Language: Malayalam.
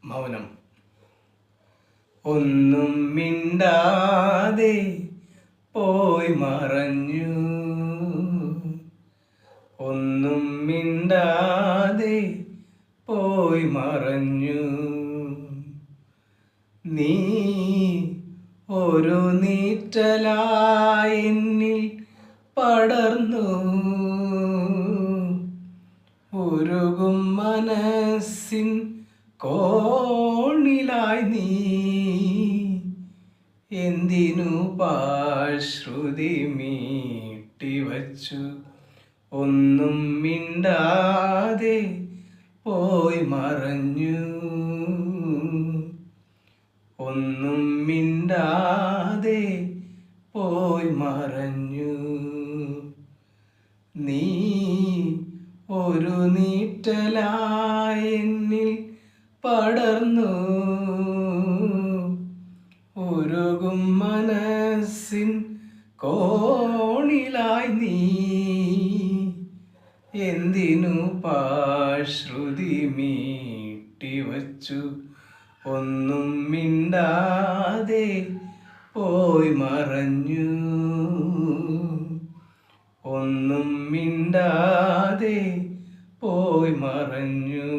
മൗനം. ഒന്നും മിണ്ടാതെ പോയി മറഞ്ഞു, ഒന്നും മിണ്ടാതെ പോയി മറഞ്ഞു. നീ ഒരു നീറ്റലായി എന്നിൽ പടർന്നു, ഉരുകും മനസ്സിൻ കോണിലായി നീ. എന്തിനു പാഴ്ശ്രുതി മീട്ടിവച്ചു, ഒന്നും മിണ്ടാതെ പോയി മറഞ്ഞു, ഒന്നും മിണ്ടാതെ പോയി മറഞ്ഞു. നീ ഒരു നീറ്റലായി എന്നിൽ പടർന്നു, ഉരുകും മനസ്സിൻ കോണിലായി നീ. എന്തിനു പാഴ്ശ്രുതി മീട്ടിവച്ചു, ഒന്നും മിണ്ടാതെ പോയി മറഞ്ഞു, ഒന്നും മിണ്ടാതെ പോയി മറഞ്ഞു.